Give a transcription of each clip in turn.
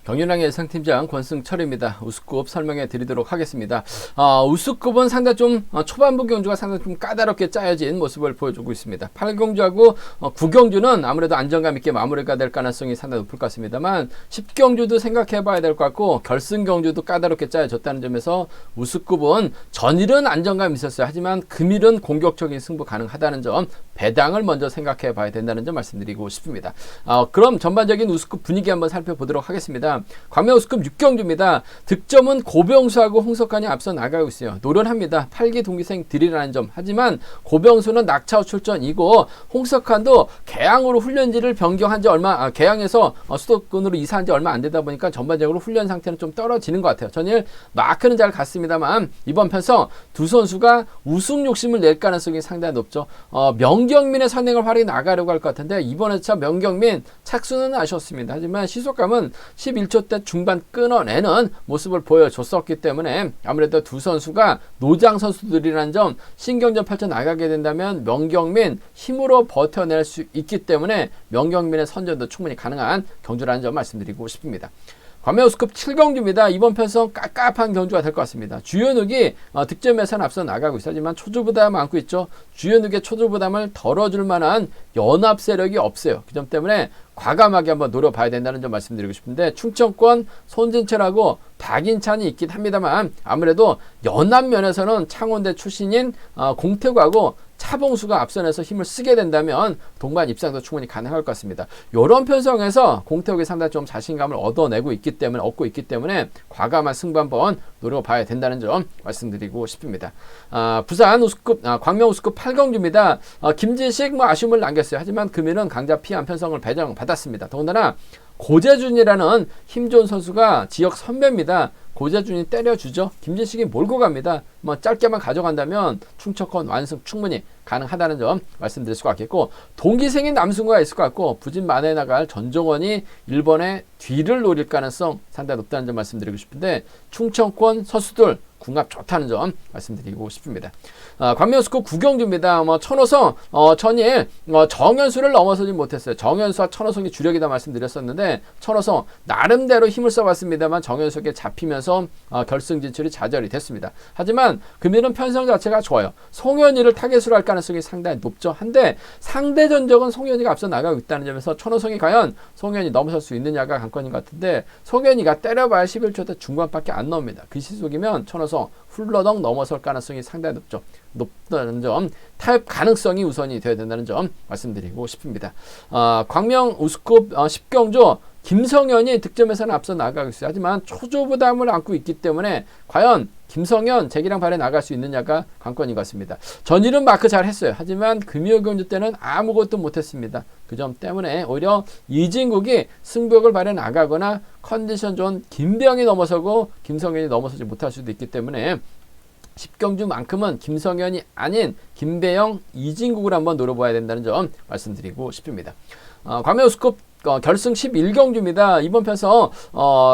경륜왕의 예상팀장 권승철입니다. 우수급 설명해 드리도록 하겠습니다. 우수급은 상당히 좀 초반부 경주가 상당히 좀 까다롭게 짜여진 모습을 보여주고 있습니다. 8경주하고 9경주는 아무래도 안정감 있게 마무리가 될 가능성이 상당히 높을 것 같습니다만 10경주도 생각해 봐야 될 것 같고 결승경주도 까다롭게 짜여졌다는 점에서 우수급은 전일은 안정감이 있었어요. 하지만 금일은 공격적인 승부 가능하다는 점, 배당을 먼저 생각해 봐야 된다는 점 말씀드리고 싶습니다. 그럼 전반적인 우수급 분위기 한번 살펴보도록 하겠습니다. 광명 우수급 6경주입니다. 득점은 고병수하고 홍석환이 앞서 나가고 있어요. 노련합니다. 8기 동기생 들이라는 점. 하지만 고병수는 낙차 후 출전이고 홍석환도 개항으로 훈련지를 변경한 지 개항에서 수도권으로 이사한 지 얼마 안 되다 보니까 전반적으로 훈련 상태는 좀 떨어지는 것 같아요. 전일 마크는 잘 갔습니다만 이번 편성 두 선수가 우승 욕심을 낼 가능성이 상당히 높죠. 명경민의 선행을 활용해 나가려고 할 것 같은데 이번 회차 명경민 착수는 아쉬웠습니다. 하지만 시속감은 11초 대 중반 끊어내는 모습을 보여줬었기 때문에 아무래도 두 선수가 노장 선수들이라는 점, 신경전 펼쳐 나가게 된다면 명경민 힘으로 버텨낼 수 있기 때문에 명경민의 선전도 충분히 가능한 경주라는 점 말씀드리고 싶습니다. 광명 우수급 7경주입니다. 이번 편성 깝깝한 경주가 될 것 같습니다. 주연욱이 득점에서는 앞서 나가고 있어. 하지만 초조부담 안고 있죠. 주연욱의 초조부담을 덜어줄 만한 연합 세력이 없어요. 그 점 때문에 과감하게 한번 노려봐야 된다는 점 말씀드리고 싶은데 충청권 손진철하고 박인찬이 있긴 합니다만 아무래도 연합 면에서는 창원대 출신인 공태구하고 차봉수가 앞선에서 힘을 쓰게 된다면 동반 입상도 충분히 가능할 것 같습니다. 이런 편성에서 공태욱이 상당히 좀 자신감을 얻고 있기 때문에 과감한 승부 한번 노려봐야 된다는 점 말씀드리고 싶습니다. 부산 우수급, 광명 우수급 8경주입니다. 김지식 아쉬움을 남겼어요. 하지만 금일은 강자 피한 편성을 배정받았습니다. 더군다나 고재준이라는 힘 좋은 선수가 지역 선배입니다. 고재준이 때려주죠. 김진식이 몰고 갑니다. 짧게만 가져간다면 충청권 완승 충분히 가능하다는 점 말씀드릴 수가 있겠고, 동기생인 남승구가 있을 것 같고 부진 만에 나갈 전종원이 1번의 뒤를 노릴 가능성 상당히 높다는 점 말씀드리고 싶은데 충청권 선수들 궁합 좋다는 점 말씀드리고 싶습니다. 광명 우수급 9경주입니다. 천호성 전일 정현수를 넘어서지 못했어요. 정현수와 천호성이 주력이다 말씀드렸었는데 천호성 나름대로 힘을 써봤습니다만 정현수에게 잡히면서 결승 진출이 좌절이 됐습니다. 하지만 금일은 편성 자체가 좋아요. 송현이를 타겟으로 할 가능성이 상당히 높죠. 한데 상대 전적은 송현이가 앞서 나가고 있다는 점에서 천호성이 과연 송현이 넘어설 수 있느냐가 관건인 것 같은데 송현이가 때려봐야 11초 대 중반밖에 안 나옵니다. 그 시속이면 천호성 훌러덩 넘어설 가능성이 상당히 높다는 점, 타협 가능성이 우선이 되어야 된다는 점 말씀드리고 싶습니다. 광명 우수급 10경주 김성현이 득점에서는 앞서 나가고 있어요. 하지만 초조부담을 안고 있기 때문에 과연 김성현 재기랑 발에 나갈 수 있느냐가 관건인 것 같습니다. 전일은 마크 잘 했어요. 하지만 금요 경주 때는 아무것도 못했습니다. 그 점 때문에 오히려 이진국이 승부욕을 발에 나가거나 컨디션 좋은 김대영이 넘어서고 김성현이 넘어서지 못할 수도 있기 때문에 10경주만큼은 김성현이 아닌 김배영, 이진국을 한번 노려봐야 된다는 점 말씀드리고 싶습니다. 광명 우수급 결승 11경주입니다. 이번 편성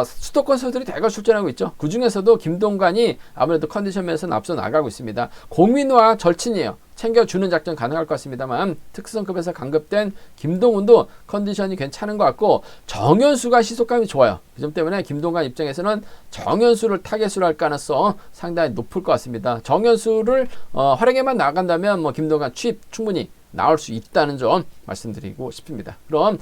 수도권 선수들이 대거 출전하고 있죠. 그 중에서도 김동관이 아무래도 컨디션 면에서는 앞서 나가고 있습니다. 공민호와 절친이에요. 챙겨주는 작전 가능할 것 같습니다만 특성급에서 강급된 김동훈도 컨디션이 괜찮은 것 같고 정현수가 시속감이 좋아요. 그 점 때문에 김동관 입장에서는 정현수를 타겟으로 할 가능성 상당히 높을 것 같습니다. 정현수를 활용해만 나간다면 김동관 취입 충분히 나올 수 있다는 점 말씀드리고 싶습니다. 그럼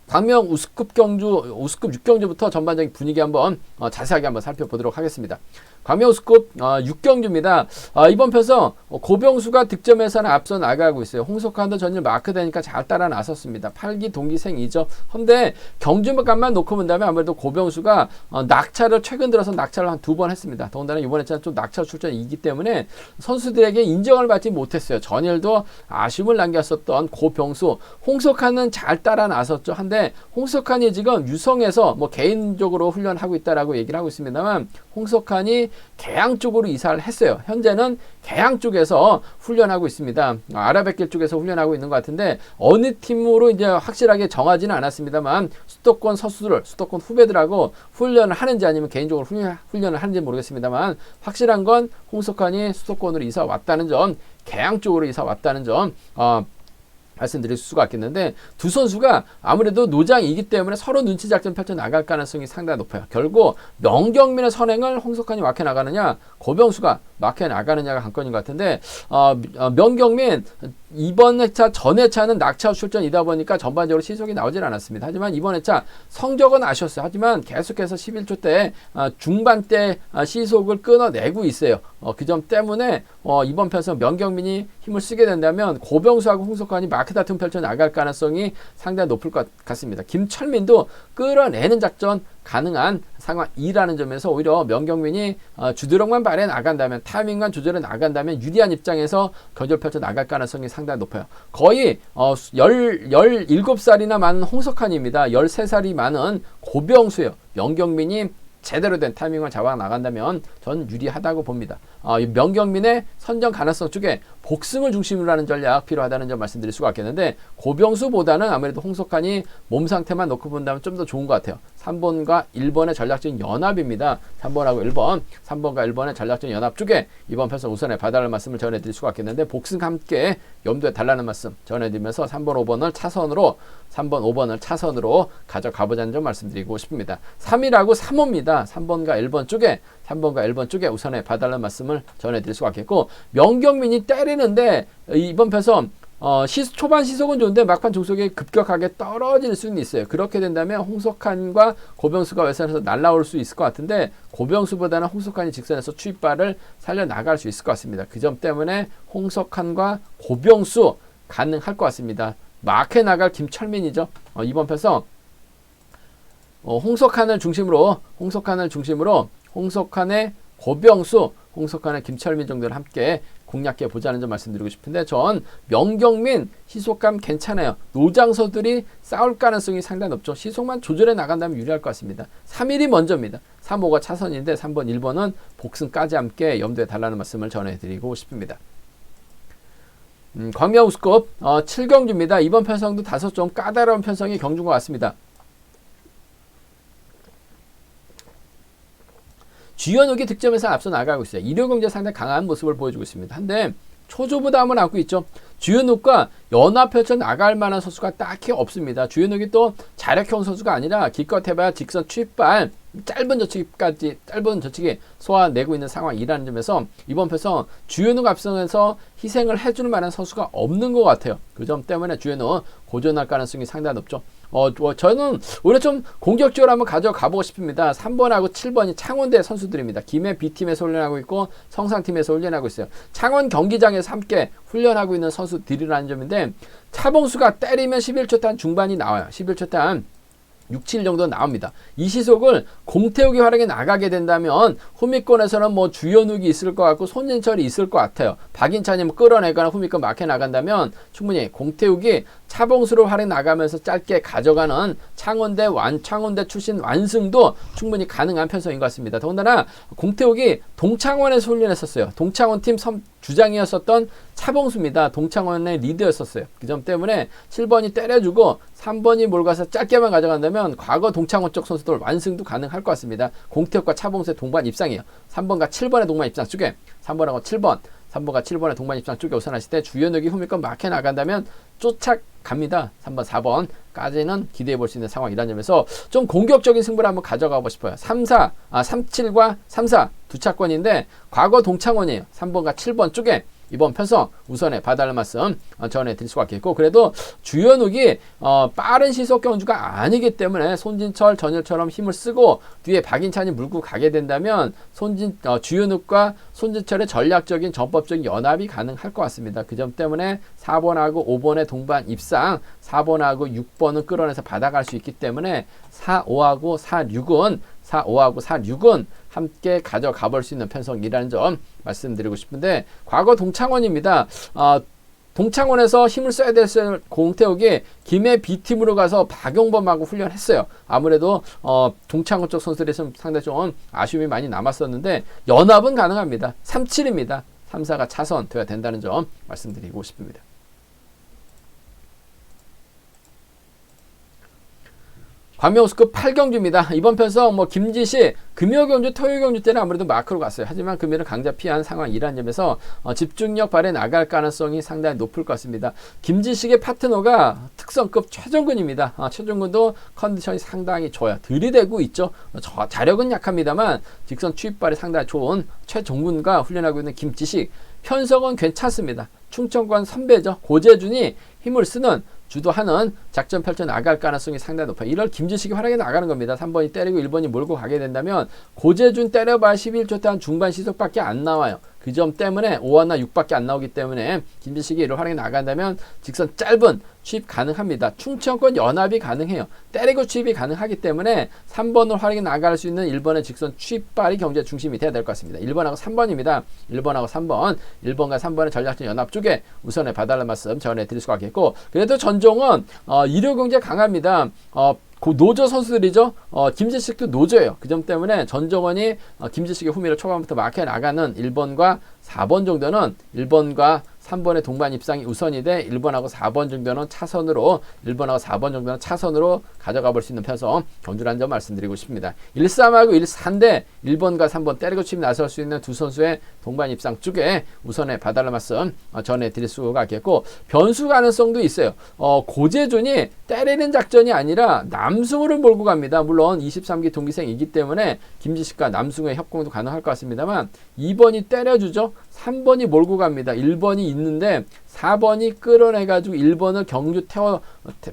광명 우수급 6경주부터 전반적인 분위기 한번 자세하게 한번 살펴보도록 하겠습니다. 광명 우수급 6경주입니다. 이번 편성 고병수가 득점에서는 앞서 나가고 있어요. 홍석환도 전일 마크되니까 잘 따라 나섰습니다. 8기 동기생이죠. 그런데 경주감만 놓고 본다면 아무래도 고병수가 낙차를 최근 들어서 낙차를 한 2번 했습니다. 더군다나 이번에 좀 낙차 출전이기 때문에 선수들에게 인정을 받지 못했어요. 전일도 아쉬움을 남겼었던 고병수, 홍석환은 잘 따라 나섰죠. 한데 홍석환이 지금 유성에서 개인적으로 훈련하고 있다라고 얘기를 하고 있습니다만 홍석환이 개항 쪽으로 이사를 했어요. 현재는 개항 쪽에서 훈련하고 있습니다. 아라뱃길 쪽에서 훈련하고 있는 것 같은데 어느 팀으로 이제 확실하게 정하지는 않았습니다만 수도권 선수들, 수도권 후배들하고 훈련을 하는지 아니면 개인적으로 훈련을 하는지 모르겠습니다만 확실한 건 홍석환이 수도권으로 이사 왔다는 점, 개항 쪽으로 이사 왔다는 점 말씀드릴 수가 있겠는데 두 선수가 아무래도 노장이기 때문에 서로 눈치 작전 펼쳐 나갈 가능성이 상당히 높아요. 결국 명경민의 선행을 홍석환이 막혀 나가느냐 고병수가 막혀 나가느냐가 관건인 것 같은데 명경민 이번 회차 전 회차는 낙차 출전이다 보니까 전반적으로 시속이 나오질 않았습니다. 하지만 이번 회차 성적은 아쉬웠어요. 하지만 계속해서 11초 때 중반 때 시속을 끊어내고 있어요. 그 점 때문에 이번 편에서 명경민이 힘을 쓰게 된다면 고병수하고 홍석환이 마크 다툼 펼쳐 나갈 가능성이 상당히 높을 것 같습니다. 김철민도 끌어내는 작전 가능한 상황이라는 점에서 오히려 명경민이 주드력만 발휘해 나간다면 타이밍만 조절해 나간다면 유리한 입장에서 견제를 펼쳐 나갈 가능성이 상당히 높아요. 거의 17살이나 많은 홍석환입니다. 13살이 많은 고병수예요. 명경민이 제대로 된 타이밍을 잡아 나간다면 전 유리하다고 봅니다. 명경민의 선정 가능성 쪽에 복승을 중심으로 하는 전략 필요하다는 점 말씀드릴 수가 있겠는데 고병수보다는 아무래도 홍석환이 몸 상태만 놓고 본다면 좀 더 좋은 것 같아요. 3번과 1번의 전략적인 연합입니다. 3번하고 1번, 3번과 1번의 전략적인 연합 쪽에 이번 편에서 우선에 봐달라는 말씀을 전해드릴 수가 있겠는데 복승 함께 염두에 달라는 말씀 전해드리면서 3번, 5번을 차선으로 3번, 5번을 차선으로 가져가보자는 점 말씀드리고 싶습니다. 3이라고 3호입니다. 3번과 1번 쪽에 우선에 봐달라는 말씀을 전해드릴 수가 있겠고 명경민이 때리는데 이번 편에서 초반 시속은 좋은데 막판 종속이 급격하게 떨어질 수는 있어요. 그렇게 된다면 홍석환과 고병수가 외선에서 날아올 수 있을 것 같은데 고병수보다는 홍석환이 직선에서 추입발을 살려나갈 수 있을 것 같습니다. 그 점 때문에 홍석환과 고병수 가능할 것 같습니다. 막해 나갈 김철민이죠. 이번 편에서 홍석환을 중심으로 홍석환의 고병수, 홍석환의 김철민 정도를 함께 공략해 보자는 점 말씀드리고 싶은데 전 명경민 시속감 괜찮아요. 노장서들이 싸울 가능성이 상당히 높죠. 시속만 조절해 나간다면 유리할 것 같습니다. 3일이 먼저입니다. 3호가 차선인데 3번, 1번은 복승까지 함께 염두에 달라는 말씀을 전해드리고 싶습니다. 광명우스컵 7경주입니다. 이번 편성도 다소 좀 까다로운 편성이 경주인 것 같습니다. 주연욱이 득점에서 앞서 나가고 있어요. 일요경제 상당히 강한 모습을 보여주고 있습니다. 한데 초조부담을 안고 있죠. 주연욱과 연합 펼쳐 나갈 만한 선수가 딱히 없습니다. 주연욱이 또 자력형 선수가 아니라 기껏 해봐야 직선 추입발 짧은 저치기 쏘아내고 있는 상황이라는 점에서 이번 편에서 주연욱 앞선에서 희생을 해줄 만한 선수가 없는 것 같아요. 그 점 때문에 주연욱 고전할 가능성이 상당히 높죠. 저는 오히려 좀 공격적으로 한번 가져가보고 싶습니다. 3번하고 7번이 창원대 선수들입니다. 김해 B팀에서 훈련하고 있고 성상팀에서 훈련하고 있어요. 창원 경기장에서 함께 훈련하고 있는 선수들이라는 점인데 차봉수가 때리면 11초 탄 중반이 나와요. 11초 탄 6, 7 정도 나옵니다. 이 시속을 공태욱이 활용해 나가게 된다면 후미권에서는 뭐 주연욱이 있을 것 같고 손진철이 있을 것 같아요. 박인찬이 뭐 끌어내거나 후미권 막혀 나간다면 충분히 공태욱이 차봉수로 활용해 나가면서 짧게 가져가는 창원대 출신 완승도 충분히 가능한 편성인 것 같습니다. 더군다나 공태욱이 동창원에서 훈련했었어요. 동창원 팀 주장이었었던 차봉수입니다. 동창원의 리더였었어요. 그 점 때문에 7번이 때려주고 3번이 몰가서 짧게만 가져간다면 과거 동창원 쪽 선수들 완승도 가능할 것 같습니다. 공태욱과 차봉수의 동반 입상이에요. 3번과 7번의 동반 입상 쪽에 3번과 7번의 동반 입상 쪽에 우선하실 때 주연욱이 후미권 막혀 나간다면 쫓아갑니다. 3번, 4번까지는 기대해 볼 수 있는 상황이라는 점에서 좀 공격적인 승부를 한번 가져가고 싶어요. 37과 34 두 차권인데 과거 동창원이에요. 3번과 7번 쪽에 이번 편성 우선에 봐달라는 말씀 전해드릴 수가 있겠고 그래도 주연욱이 빠른 시속 경주가 아니기 때문에 손진철, 전일처럼 힘을 쓰고 뒤에 박인찬이 물고 가게 된다면 주연욱과 손진철의 전략적인 전법적인 연합이 가능할 것 같습니다. 그 점 때문에 4번하고 5번의 동반 입상 4번하고 6번은 끌어내서 받아갈 수 있기 때문에 4, 5하고 4, 6은 함께 가져가 볼 수 있는 편성이라는 점 말씀드리고 싶은데 과거 동창원입니다. 동창원에서 힘을 써야 될 공태욱이 김해 B팀으로 가서 박용범하고 훈련했어요. 아무래도 동창원 쪽 선수들이 상당히 좀 아쉬움이 많이 남았었는데 연합은 가능합니다. 37입니다. 3, 4가 차선 되어야 된다는 점 말씀드리고 싶습니다. 광명우스급 8경주입니다. 이번 편성 김지식 금요경주 토요경주 때는 아무래도 마크로 갔어요. 하지만 금요일은 강자 피한 상황이라는 점에서 집중력 발휘 나갈 가능성이 상당히 높을 것 같습니다. 김지식의 파트너가 특성급 최종근입니다. 최종근도 컨디션이 상당히 좋아요. 들이대고 있죠. 자력은 약합니다만 직선 추입발이 상당히 좋은 최종근과 훈련하고 있는 김지식. 편성은 괜찮습니다. 충청권 선배죠. 고재준이 힘을 쓰는 주도하는 작전 펼쳐 나갈 가능성이 상당히 높아요. 이럴 김지식이 활약해 나가는 겁니다. 3번이 때리고 1번이 몰고 가게 된다면 고재준 때려봐야 11초 단 중반 시속밖에 안 나와요. 그 점 때문에 5화나 6밖에 안 나오기 때문에 김지식이 이를 활약해 나간다면 직선 짧은 취입 가능합니다. 충청권 연합이 가능해요. 때리고 취입이 가능하기 때문에 3번을 활약해 나갈 수 있는 1번의 직선 취입발이 경제 중심이 돼야 될 것 같습니다. 1번하고 3번입니다. 1번하고 3번, 1번과 3번의 전략적 연합 쪽에 우선에 봐달라는 말씀 전해드릴 수가 있겠고, 그래도 전종은 일요 경제 강합니다. 그 노조 선수들이죠. 김지식도 노조예요. 그 점 때문에 전종원이 김지식의 후미를 초반부터 막혀 나가는 1번과 4번 정도는 1번과 3번의 동반 입상이 우선이 돼 1번하고 4번 정도는 차선으로 1번하고 4번 정도는 차선으로 가져가 볼 수 있는 편성 경주라는 점 말씀드리고 싶습니다. 1-3하고 1-4인데 1번과 3번 때리고 치면 나설 수 있는 두 선수의 동반 입상 쪽에 우선에 봐달라는 말씀 전해드릴 수가 있겠고, 변수 가능성도 있어요. 고재준이 때리는 작전이 아니라 남승우를 몰고 갑니다. 물론 23기 동기생이기 때문에 김지식과 남승우의 협공도 가능할 것 같습니다만 2번이 때려주죠. 3번이 몰고 갑니다. 1번이 있는데 4번이 끌어내가지고 1번을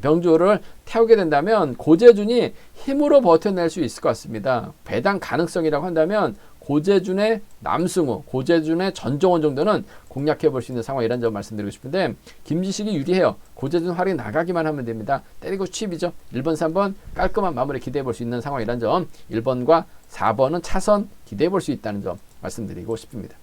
병주를 태우게 된다면 고재준이 힘으로 버텨낼 수 있을 것 같습니다. 배당 가능성이라고 한다면 고재준의 남승우, 고재준의 전종원 정도는 공략해 볼 수 있는 상황, 이런 점 말씀드리고 싶은데 김지식이 유리해요. 고재준 활약이 나가기만 하면 됩니다. 때리고 취입이죠. 1번, 3번 깔끔한 마무리 기대해 볼 수 있는 상황, 이런 점, 1번과 4번은 차선 기대해 볼 수 있다는 점 말씀드리고 싶습니다.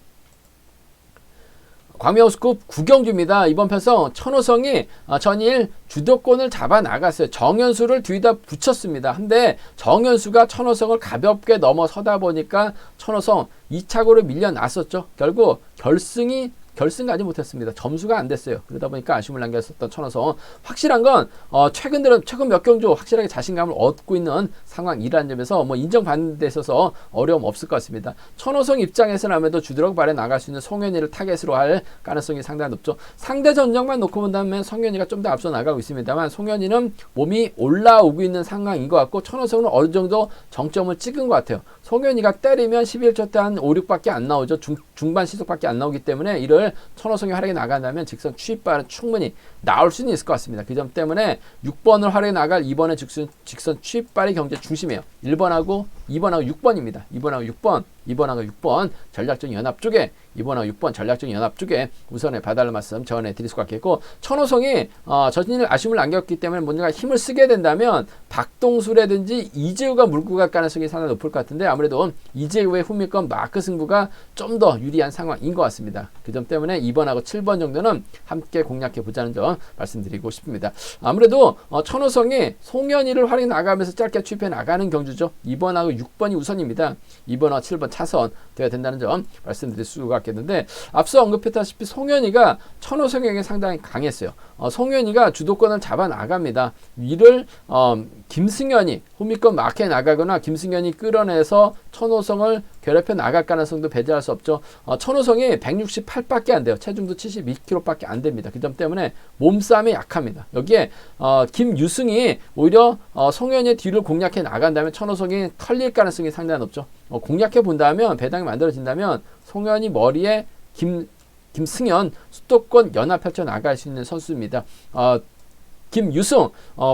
광명우스급 9경주입니다. 이번 편성 천호성이 전일 주도권을 잡아 나갔어요. 정현수를 뒤에다 붙였습니다. 근데 정현수가 천호성을 가볍게 넘어서다 보니까 천호성 2차고로 밀려났었죠. 결국 결승 가지 못했습니다. 점수가 안 됐어요. 그러다 보니까 아쉬움을 남겼었던 천호성. 확실한 건 최근 몇 경주 확실하게 자신감을 얻고 있는 상황이라는 점에서 인정받는 데 있어서 어려움 없을 것 같습니다. 천호성 입장에서는 아무래도 주드럭 발에 나갈 수 있는 송현이를 타겟으로 할 가능성이 상당히 높죠. 상대 전적만 놓고 본다면 송현이가 좀 더 앞서 나가고 있습니다만 송현이는 몸이 올라오고 있는 상황인 것 같고 천호성은 어느 정도 정점을 찍은 것 같아요. 송현이가 때리면 11초 때 한 5, 6밖에 안 나오죠. 중반 시속밖에 안 나오기 때문에 이를 천호성이 활약해 나간다면 직선 취입발은 충분히 나올 수는 있을 것 같습니다. 그 점 때문에 6번을 활약해 나갈 2번의 직선 취입발이 경제 중심이에요. 1번하고 2번하고 6번입니다. 2번하고 6번 전략적 연합 쪽에 2번하고 6번 전략적 연합 쪽에 우선에 봐달라는 말씀 전해드릴 수가 있겠고, 천호성이 전진을 아쉬움을 남겼기 때문에 뭔가 힘을 쓰게 된다면 박동수라든지 이재우가 물고 갈 가능성이 상당히 높을 것 같은데 아무래도 이재우의 후미권 마크 승부가 좀 더 유리한 상황인 것 같습니다. 그 점 때문에 2번하고 7번 정도는 함께 공략해 보자는 점 말씀드리고 싶습니다. 아무래도 천호성이 송현이를 활용해 나가면서 짧게 취입해 나가는 경주죠. 2번하고 6번이 우선입니다. 2번하고 7번 차선 돼야 된다는 점 말씀드릴 수가 있겠는데, 앞서 언급했다시피 송현이가 천호성에게 상당히 강했어요. 송현이가 주도권을 잡아 나갑니다. 이를 김승현이 후미권 막해 나가거나 김승현이 끌어내서 천호성을 괴롭혀 나갈 가능성도 배제할 수 없죠. 천호성이 168밖에 안 돼요. 체중도 72kg밖에 안 됩니다. 그 점 때문에 몸싸움에 약합니다. 여기에 김유승이 오히려 송현이의 뒤를 공략해 나간다면 천호성이 털릴 가능성이 상당히 높죠. 공략해 본다면, 배당이 만들어진다면 송현이 머리에 김승현 수도권 연합 펼쳐 나갈 수 있는 선수입니다. 김유승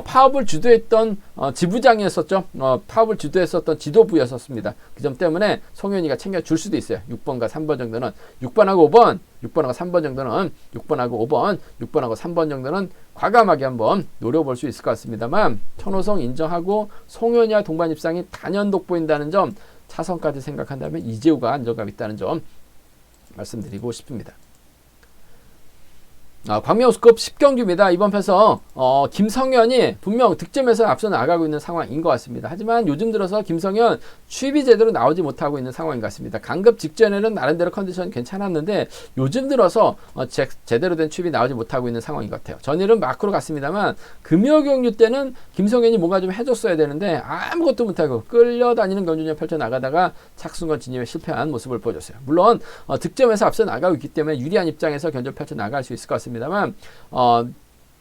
파업을 주도했던 지부장이었었죠. 파업을 주도했었던 지도부였었습니다. 그 점 때문에 송현이가 챙겨줄 수도 있어요. 6번과 3번 정도는 6번하고 5번 6번하고 3번 정도는 6번하고 5번 6번하고 3번 정도는 과감하게 한번 노려볼 수 있을 것 같습니다만, 천호성 인정하고 송현이와 동반 입상이 단연 돋보인다는 점, 차선까지 생각한다면 이재우가 안정감 있다는 점 말씀드리고 싶습니다. 광명우스컵 10경주입니다. 이번 패서 김성현이 분명 득점에서 앞서 나가고 있는 상황인 것 같습니다. 하지만 요즘 들어서 김성현 취입이 제대로 나오지 못하고 있는 상황인 것 같습니다. 강급 직전에는 나름대로 컨디션이 괜찮았는데 요즘 들어서 제대로 된 취입이 나오지 못하고 있는 상황인 것 같아요. 전일은 마크로 갔습니다만 금요경주 때는 김성현이 뭔가 좀 해줬어야 되는데 아무것도 못하고 끌려다니는 경주전 펼쳐나가다가 착순권 진입에 실패한 모습을 보여줬어요. 물론 득점에서 앞서 나가고 있기 때문에 유리한 입장에서 견적 펼쳐나갈 수 있을 것 같습니다. 다만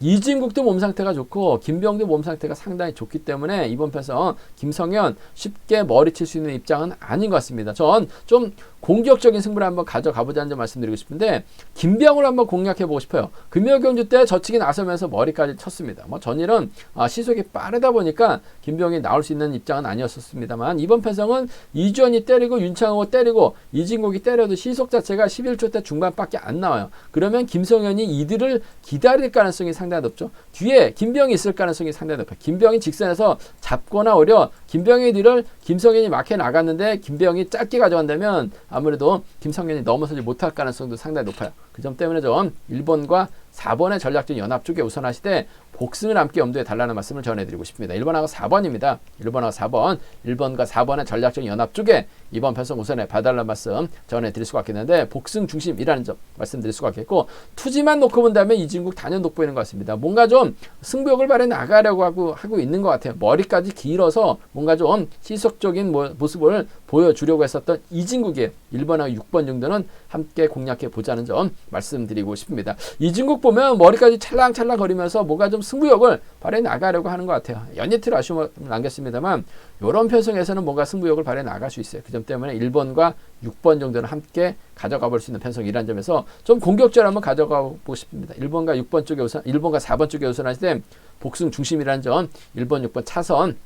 이진국도 몸 상태가 좋고 김병도 몸 상태가 상당히 좋기 때문에 이번 패서 김성현 쉽게 머리칠 수 있는 입장은 아닌 것 같습니다. 전 좀 공격적인 승부를 한번 가져가 보자는 점 말씀드리고 싶은데 김병을 한번 공략해 보고 싶어요. 금요경주 때 젖히기 나서면서 머리까지 쳤습니다. 전일은 시속이 빠르다 보니까 김병이 나올 수 있는 입장은 아니었습니다만 이번 패성은 이주연이 때리고 윤창호 때리고 이진국이 때려도 시속 자체가 11초 대 중반밖에 안 나와요. 그러면 김성현이 이들을 기다릴 가능성이 상당히 높죠. 뒤에 김병이 있을 가능성이 상당히 높아요. 김병이 직선에서 잡거나 오히려 김병의 뒤를 김성현이 막혀 나갔는데 김병이 짧게 가져간다면 아무래도 김성현이 넘어서지 못할 가능성도 상당히 높아요. 그 점 때문에 좀 1번과 4번의 전략적 연합 쪽에 우선하시되 복승을 함께 염두에 달라는 말씀을 전해드리고 싶습니다. 1번하고 4번입니다. 1번하고 4번, 1번과 4번의 전략적 연합 쪽에 이번 편성 우선에 봐달라는 말씀 전해드릴 수가 있겠는데 복승 중심이라는 점 말씀드릴 수가 있겠고 투지만 놓고 본다면 이진국 단연 돋보이는 것 같습니다. 뭔가 좀 승부욕을 발휘해 나가려고 하고 있는 것 같아요. 머리까지 길어서 뭔가 좀 시속적인 모습을 보여주려고 했었던 이진국이에요. 1번하고 6번 정도는 함께 공략해 보자는 점 말씀드리고 싶습니다. 이진국 보면 머리까지 찰랑찰랑 거리면서 뭔가 좀 승부욕을 발휘해 나가려고 하는 것 같아요. 연예트를 아쉬움을 남겼습니다만 이런 편성에서는 뭔가 승부욕을 발휘해 나갈 수 있어요. 그 점 때문에 1번과 6번 정도는 함께 가져가 볼 수 있는 편성이라는 점에서 좀 공격적으로 한번 가져가 보고 싶습니다. 1번과 6번 쪽에 우선 1번과 4번 쪽에 우선하실 때 복승 중심이라는 점 1번, 6번 차선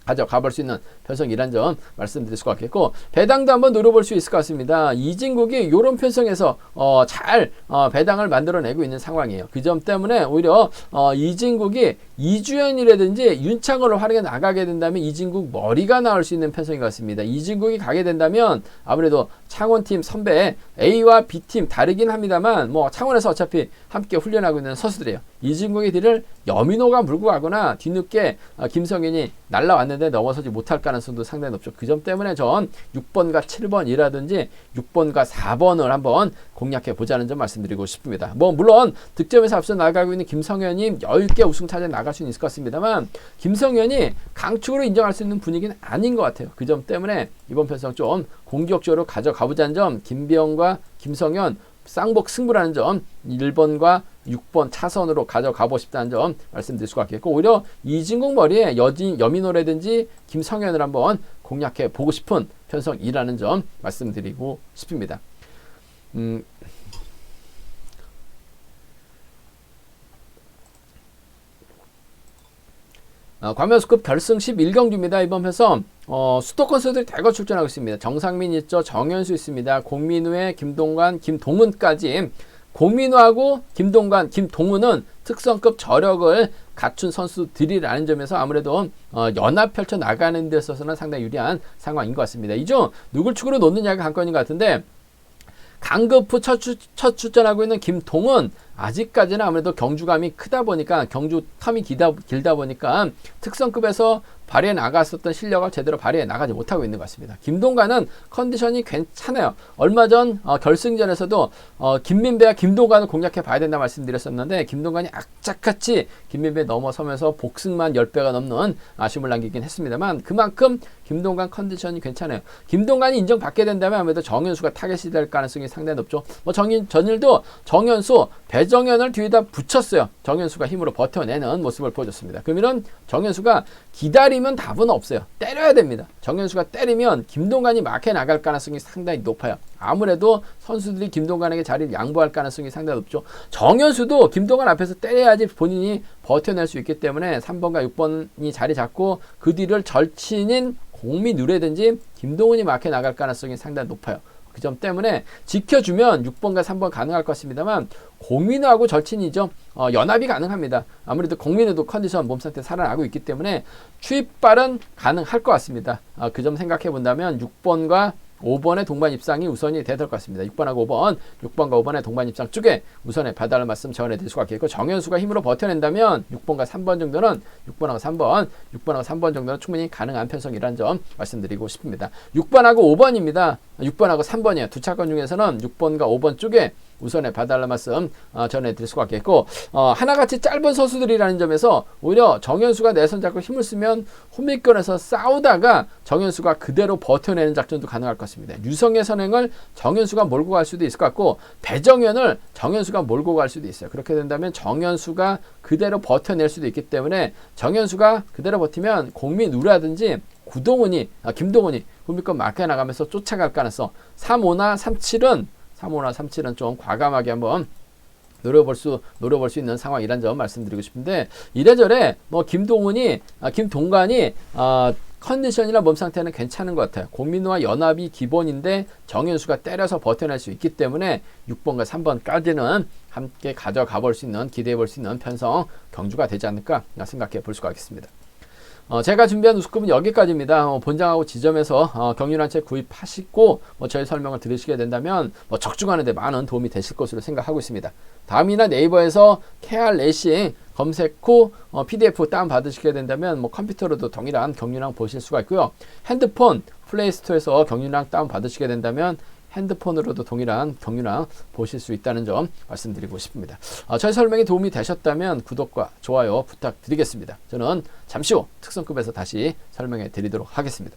가져가 볼 수 있는 편성이란 점 말씀드릴 수가 있겠고 배당도 한번 노려볼 수 있을 것 같습니다. 이진국이 이런 편성에서 잘 배당을 만들어내고 있는 상황이에요. 그 점 때문에 오히려 이진국이 이주연이라든지 윤창호를 활용해 나가게 된다면 이진국 머리가 나올 수 있는 편성인 것 같습니다. 이진국이 가게 된다면 아무래도 창원팀 선배 A와 B팀 다르긴 합니다만 창원에서 어차피 함께 훈련하고 있는 선수들이에요. 이진국의 뒤를 여민호가 물고 가거나 뒤늦게 김성현이 날라왔는데 넘어서지 못할 가능성도 상당히 높죠. 그 점 때문에 전 6번과 7번이라든지 6번과 4번을 한번 공략해 보자는 점 말씀드리고 싶습니다. 물론 득점에서 앞서 나가고 있는 김성현이 여유있게 우승차지에 나갈 수는 있을 것 같습니다만 김성현이 강축으로 인정할 수 있는 분위기는 아닌 것 같아요. 그 점 때문에 이번 편성 좀 공격적으로 가져가 보자는 점 김병과 김성현 쌍복 승부라는 점 1번과 6번 차선으로 가져가고 싶다는 점 말씀드릴 수가 있겠고 오히려 이진국 머리에 여민호라든지 김성현을 한번 공략해 보고 싶은 편성이라는 점 말씀드리고 싶습니다. 광명우스컵 결승 11경주입니다. 이번 편성 수도권 선수들이 대거 출전하고 있습니다. 정상민 있죠. 정현수 있습니다. 공민우의 김동관, 김동훈까지 공민우하고 김동관, 김동훈은 특성급 저력을 갖춘 선수들이라는 점에서 아무래도 연합 펼쳐 나가는 데 있어서는 상당히 유리한 상황인 것 같습니다. 이 중 누굴 축으로 놓느냐가 관건인 것 같은데 강급 후 첫 출전하고 있는 김동훈 아직까지는 아무래도 경주감이 크다 보니까 경주 텀이 길다 보니까 특성급에서 발휘해 나갔었던 실력을 제대로 발휘해 나가지 못하고 있는 것 같습니다. 김동관은 컨디션이 괜찮아요. 얼마 전 결승전에서도 김민배와 김동관을 공략해 봐야 된다 말씀드렸었는데 김동관이 악착같이 김민배 넘어서면서 복승만 10배가 넘는 아쉬움을 남기긴 했습니다만 그만큼 김동관 컨디션이 괜찮아요. 김동관이 인정받게 된다면 아무래도 정현수가 타겟이 될 가능성이 상당히 높죠. 전일도 정현수, 배정현을 뒤에다 붙였어요. 정현수가 힘으로 버텨내는 모습을 보여줬습니다. 그러면 정현수가 기다리면 답은 없어요. 때려야 됩니다. 정현수가 때리면 김동관이 막혀 나갈 가능성이 상당히 높아요. 아무래도 선수들이 김동관에게 자리를 양보할 가능성이 상당히 높죠. 정현수도 김동관 앞에서 때려야지 본인이 버텨낼 수 있기 때문에 3번과 6번이 자리 잡고 그 뒤를 절친인 공민우라든지 김동훈이 막혀 나갈 가능성이 상당히 높아요. 그 점 때문에 지켜주면 6번과 3번 가능할 것입니다만 공민우하고 절친이죠. 연합이 가능합니다. 아무래도 공민우도 컨디션 몸 상태 살아나고 있기 때문에 추입발은 가능할 것 같습니다. 그 점 생각해 본다면 6번과 5번의 동반 입상이 우선이 돼야 될 것 같습니다. 6번하고 5번, 6번과 5번의 동반 입상 쪽에 우선의 봐달라는 말씀 전해 드릴 수가 있겠고, 정현수가 힘으로 버텨낸다면 6번과 3번 정도는 6번하고 3번 정도는 충분히 가능한 편성이라는 점 말씀드리고 싶습니다. 6번하고 5번입니다. 6번하고 3번이에요. 두 차권 중에서는 6번과 5번 쪽에 우선의 봐달라는 말씀 전해드릴 수가 있겠고, 하나같이 짧은 선수들이라는 점에서 오히려 정현수가 내선 잡고 힘을 쓰면 홈미권에서 싸우다가 정현수가 그대로 버텨내는 작전도 가능할 것 같습니다. 유성의 선행을 정현수가 몰고 갈 수도 있을 것 같고, 배정현을 정현수가 몰고 갈 수도 있어요. 그렇게 된다면 정현수가 그대로 버텨낼 수도 있기 때문에 정현수가 그대로 버티면 공민우라든지 김동훈이 홈미권 막혀 나가면서 쫓아갈 가능성, 3-5나 3-7은 좀 과감하게 한번 노려볼 수 있는 상황이란 점 말씀드리고 싶은데, 이래저래 뭐 김동관이 컨디션이나 몸 상태는 괜찮은 것 같아요. 공민우와 연합이 기본인데 정현수가 때려서 버텨낼 수 있기 때문에 6번과 3번까지는 함께 가져가 볼 수 있는, 기대해 볼 수 있는 편성 경주가 되지 않을까 생각해 볼 수가 있겠습니다. 제가 준비한 우스컵은 여기까지입니다. 본장하고 지점에서 경륜한 채 구입하시고 저희 설명을 들으시게 된다면 적중하는 데 많은 도움이 되실 것으로 생각하고 있습니다. 다음이나 네이버에서 KR 레이싱 검색 후 PDF 다운 받으시게 된다면 컴퓨터로도 동일한 경륜왕 보실 수가 있고요. 핸드폰 플레이스토어에서 경륜왕 다운 받으시게 된다면 핸드폰으로도 동일한 경륜왕 보실 수 있다는 점 말씀드리고 싶습니다. 저희 설명이 도움이 되셨다면 구독과 좋아요 부탁드리겠습니다. 저는 잠시 후 특성급에서 다시 설명해 드리도록 하겠습니다.